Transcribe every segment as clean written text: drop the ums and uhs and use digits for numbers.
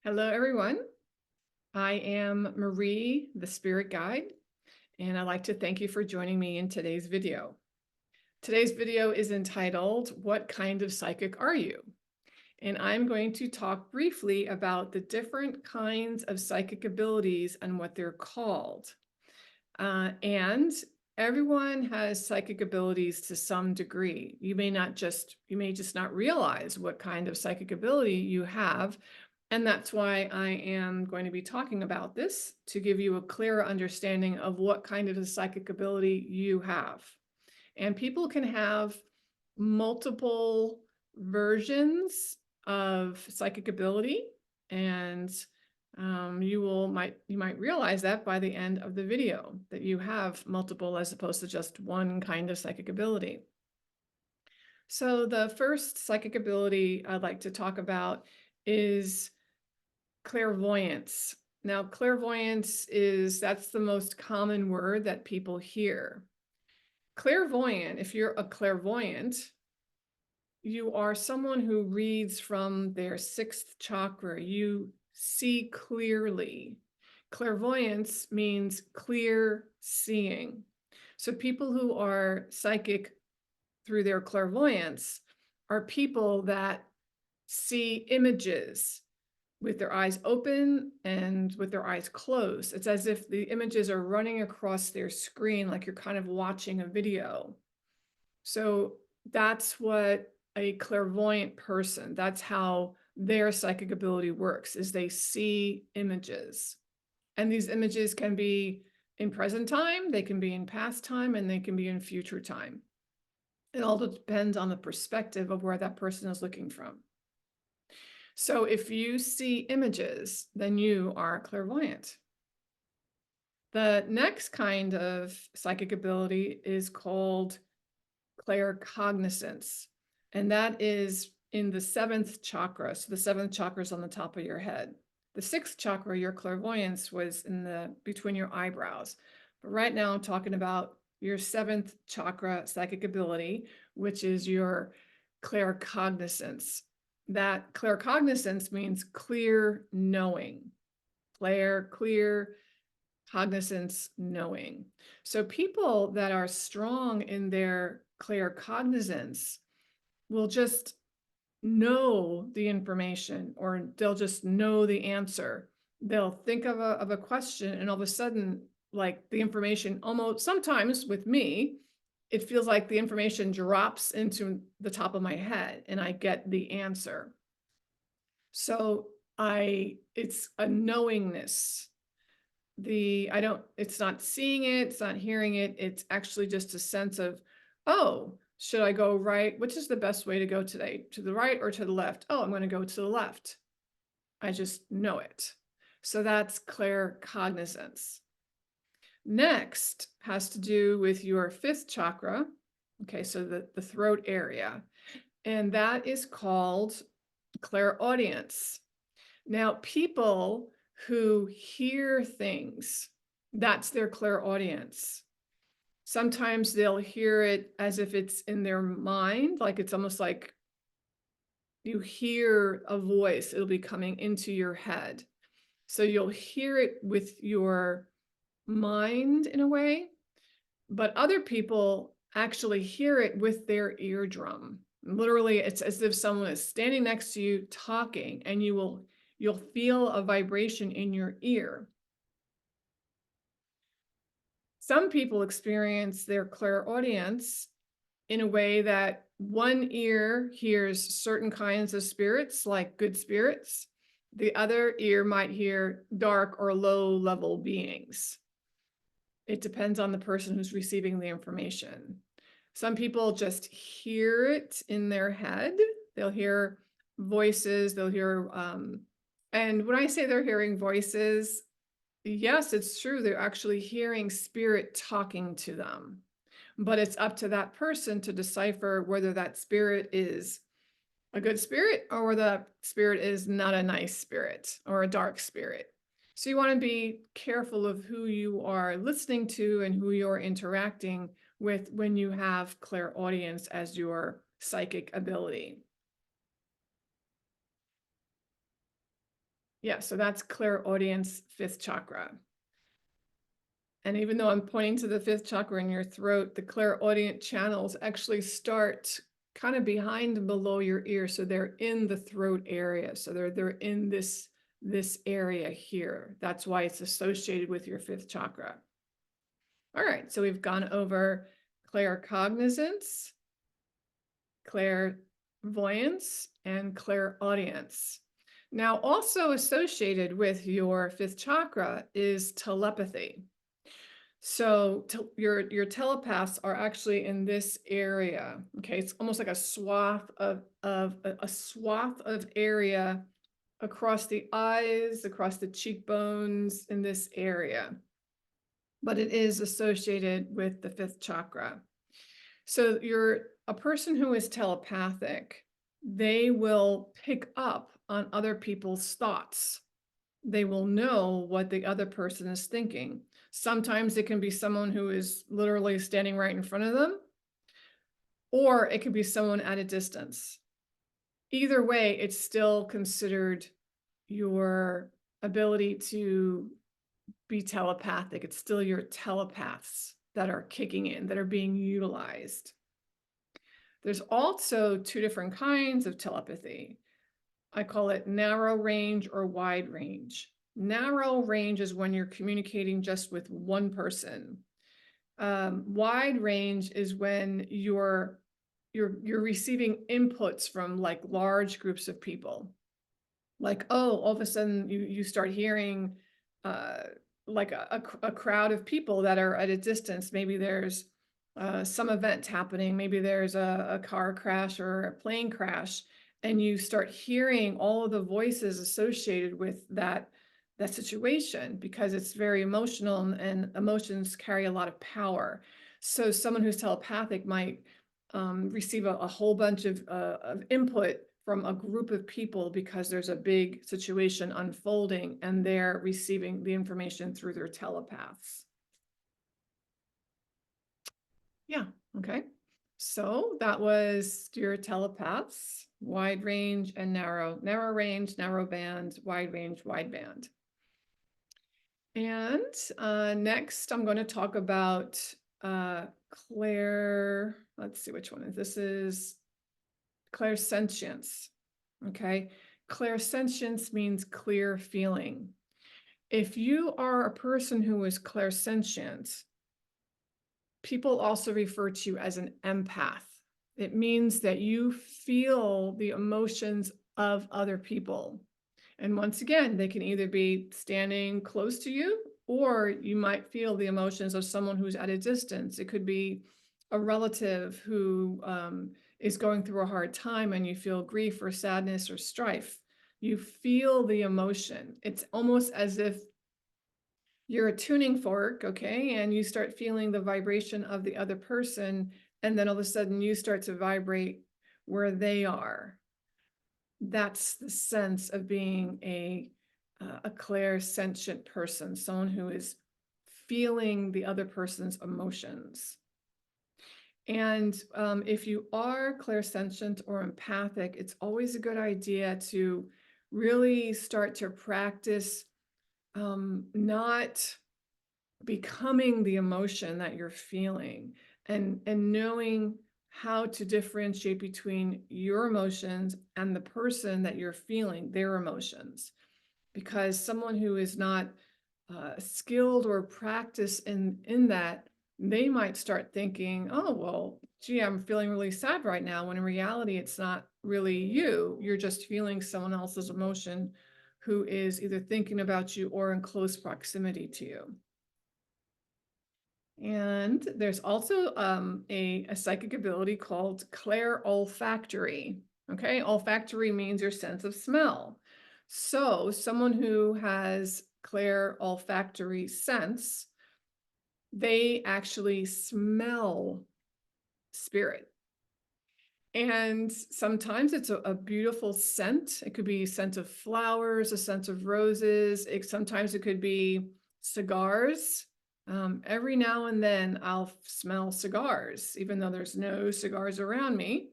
Hello, everyone. I am Marie, the Spirit Guide, and I'd like to thank you for joining me in today's video. Today's video is entitled, What Kind of Psychic Are You? And I'm going to talk briefly about the different kinds of psychic abilities and what they're called. And everyone has psychic abilities to some degree. You may just not realize what kind of psychic ability you have. And that's why I am going to be talking about this to give you a clearer understanding of what kind of a psychic ability you have. And people can have multiple versions of psychic ability, and you might realize that by the end of the video that you have multiple as opposed to just one kind of psychic ability. So the first psychic ability I'd like to talk about is clairvoyance. Now, clairvoyance that's the most common word that people hear. Clairvoyant, if you're a clairvoyant, you are someone who reads from their sixth chakra. You see clearly. Clairvoyance means clear seeing. So people who are psychic through their clairvoyance are people that see images with their eyes open and with their eyes closed. It's as if the images are running across their screen, like you're kind of watching a video. So that's what a clairvoyant person, that's how their psychic ability works, is they see images. And these images can be in present time, they can be in past time, and they can be in future time. It all depends on the perspective of where that person is looking from. So if you see images, then you are clairvoyant. The next kind of psychic ability is called claircognizance, and that is in the seventh chakra. So the seventh chakra is on the top of your head. The sixth chakra, your clairvoyance, was between your eyebrows. But right now I'm talking about your seventh chakra psychic ability, which is your claircognizance. That claircognizance means clear knowing. Clear cognizance knowing. So people that are strong in their claircognizance will just know the information, or they'll just know the answer. They'll think of a question, and all of a sudden, like, the information, almost sometimes with me, it feels like the information drops into the top of my head and I get the answer. So it's a knowingness. It's not seeing it, it's not hearing it, it's actually just a sense of, oh, should I go right? Which is the best way to go today? To the right or to the left? Oh, I'm going to go to the left. I just know it. So that's claircognizance. Next has to do with your fifth chakra. Okay, so the throat area. And that is called clairaudience. Now, people who hear things, that's their clairaudience. Sometimes they'll hear it as if it's in their mind, like it's almost like you hear a voice, it'll be coming into your head. So you'll hear it with your mind in a way, but other people actually hear it with their eardrum. Literally, it's as if someone is standing next to you talking, and you'll feel a vibration in your ear. Some people experience their clairaudience in a way that one ear hears certain kinds of spirits, like good spirits. The other ear might hear dark or low level beings. It depends on the person who's receiving the information. Some people just hear it in their head. They'll hear voices, they'll hear, and when I say they're hearing voices, yes, it's true. They're actually hearing spirit talking to them. But it's up to that person to decipher whether that spirit is a good spirit or whether that spirit is not a nice spirit or a dark spirit. So you want to be careful of who you are listening to and who you're interacting with when you have clairaudience as your psychic ability. Yeah, so that's clairaudience, fifth chakra. And even though I'm pointing to the fifth chakra in your throat, the clairaudient channels actually start kind of behind and below your ear. So they're in the throat area. So they're in this area here. That's why it's associated with your fifth chakra. All right, so we've gone over claircognizance, clairvoyance, and clairaudience. Now, also associated with your fifth chakra is telepathy. So your telepaths are actually in this area. Okay, it's almost like a swath of a swath of area across the eyes, across the cheekbones in this area. But it is associated with the fifth chakra. So you're a person who is telepathic, they will pick up on other people's thoughts. They will know what the other person is thinking. Sometimes it can be someone who is literally standing right in front of them, or it could be someone at a distance. Either way, it's still considered your ability to be telepathic. It's still your telepaths that are kicking in, that are being utilized. There's also two different kinds of telepathy. I call it narrow range or wide range. Narrow range is when you're communicating just with one person. Wide range is when you're receiving inputs from like large groups of people. Like, oh, all of a sudden you start hearing like a crowd of people that are at a distance. Maybe there's some event happening. Maybe there's a car crash or a plane crash, and you start hearing all of the voices associated with that situation because it's very emotional, and emotions carry a lot of power. So someone who's telepathic might receive a whole bunch of input from a group of people because there's a big situation unfolding and they're receiving the information through their telepaths. Yeah, okay. So that was your telepaths, wide range and narrow range, narrow band, wide range, wide band. And next I'm going to talk about let's see which one is this. Is clairsentience. Okay, clairsentience means clear feeling. If you are a person who is clairsentient, people also refer to you as an empath. It means that you feel the emotions of other people. And once again, they can either be standing close to you, or you might feel the emotions of someone who's at a distance. It could be a relative who is going through a hard time and you feel grief or sadness or strife. You feel the emotion. It's almost as if you're a tuning fork, okay, and you start feeling the vibration of the other person, and then all of a sudden you start to vibrate where they are. That's the sense of being a clairsentient person, someone who is feeling the other person's emotions. And if you are clairsentient or empathic, it's always a good idea to really start to practice not becoming the emotion that you're feeling, and knowing how to differentiate between your emotions and the person that you're feeling their emotions. Because someone who is not skilled or practiced in that, they might start thinking, oh, well, gee, I'm feeling really sad right now, when in reality, it's not really you. You're just feeling someone else's emotion who is either thinking about you or in close proximity to you. And there's also a psychic ability called clairolfactory. Okay, olfactory means your sense of smell. So someone who has clairolfactory sense, they actually smell spirit. And sometimes it's a beautiful scent. It could be a scent of flowers, a scent of roses. Sometimes it could be cigars. Every now and then I'll smell cigars, even though there's no cigars around me.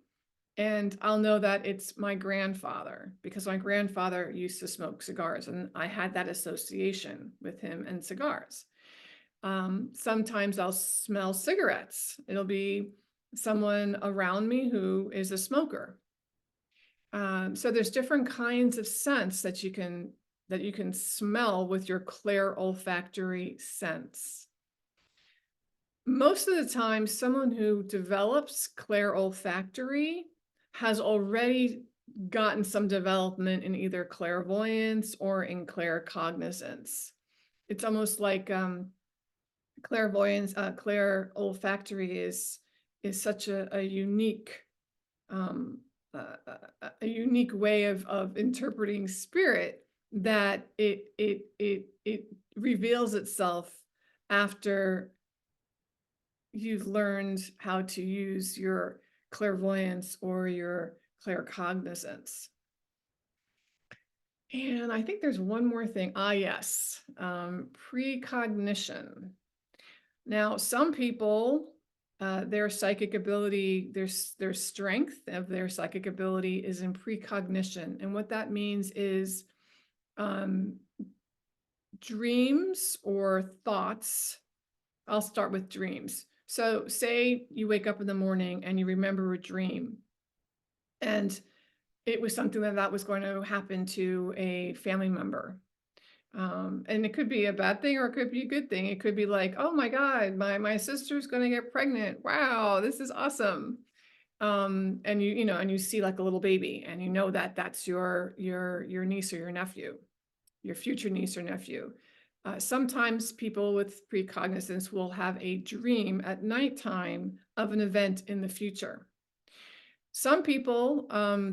And I'll know that it's my grandfather because my grandfather used to smoke cigars and I had that association with him and cigars. Sometimes I'll smell cigarettes. It'll be someone around me who is a smoker. So there's different kinds of scents that you can smell with your clair olfactory sense. Most of the time, someone who develops clair olfactory has already gotten some development in either clairvoyance or in claircognizance. It's almost like clairvoyance, clair olfactory is such a unique um, a unique way of interpreting spirit that it reveals itself after you've learned how to use your clairvoyance or your claircognizance. And I think there's one more thing. Ah, yes, precognition. Now, some people, their psychic ability, their strength of their psychic ability is in precognition. And what that means is um, dreams or thoughts. I'll start with dreams. So say you wake up in the morning and you remember a dream and it was something that was going to happen to a family member. And it could be a bad thing or it could be a good thing. It could be like, oh my God, my sister's going to get pregnant. Wow, this is awesome. And and you see like a little baby and you know that that's your niece or your nephew, your future niece or nephew. Sometimes people with precognizance will have a dream at nighttime of an event in the future. Some people,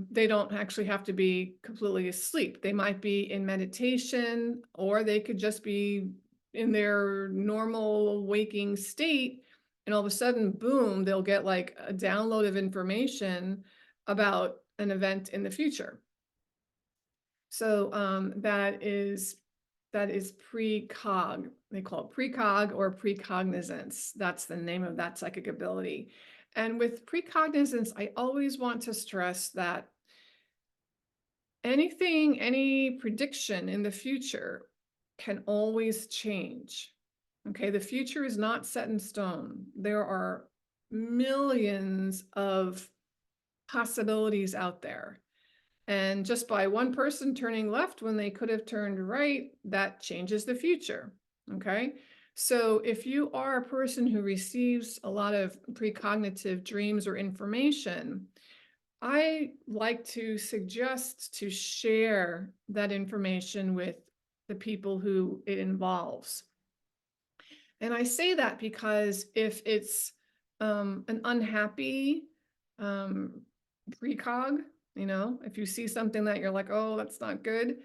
they don't actually have to be completely asleep. They might be in meditation, or they could just be in their normal waking state. And all of a sudden, boom, they'll get like a download of information about an event in the future. So that is precog. They call it precog or precognizance. That's the name of that psychic ability. And with precognizance, I always want to stress that any prediction in the future can always change. Okay, the future is not set in stone. There are millions of possibilities out there. And just by one person turning left when they could have turned right, that changes the future. Okay. So if you are a person who receives a lot of precognitive dreams or information, I like to suggest to share that information with the people who it involves. And I say that because if it's an unhappy precog, if you see something that you're like, oh, that's not good,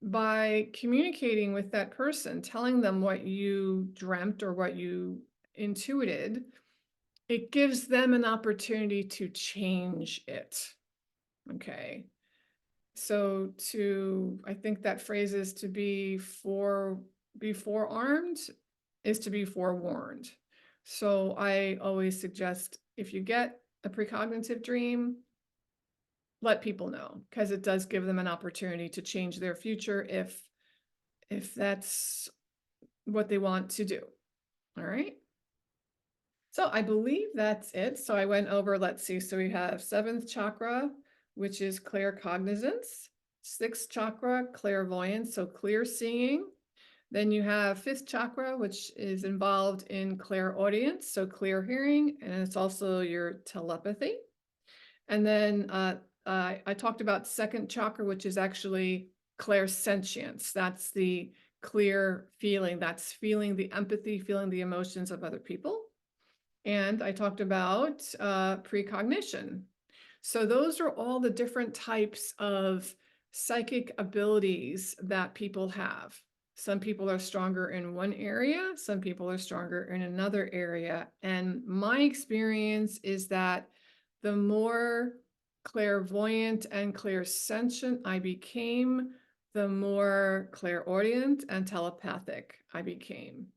by communicating with that person, telling them what you dreamt or what you intuited, it gives them an opportunity to change it. Okay. So I think that phrase is to be forearmed is to be forewarned. So I always suggest if you get a precognitive dream, let people know because it does give them an opportunity to change their future if that's what they want to do. All right. So I believe that's it. So I went over, let's see. So we have seventh chakra, which is claircognizance, sixth chakra, clairvoyance, so clear seeing. Then you have fifth chakra, which is involved in clairaudience, so clear hearing, and it's also your telepathy. And then I talked about second chakra, which is actually clairsentience. That's the clear feeling. That's feeling the empathy, feeling the emotions of other people. And I talked about precognition. So those are all the different types of psychic abilities that people have. Some people are stronger in one area, some people are stronger in another area. And my experience is that the more clairvoyant and clairsentient I became, the more clairaudient and telepathic I became.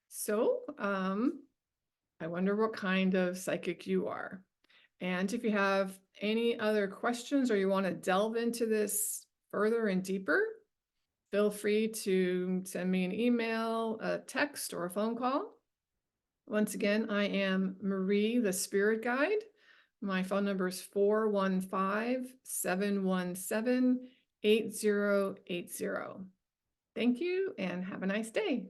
So I wonder what kind of psychic you are. And if you have any other questions or you want to delve into this further and deeper, feel free to send me an email, a text, or a phone call. Once again, I am Marie, the Spirit Guide. My phone number is 415-717-8080. Thank you and have a nice day.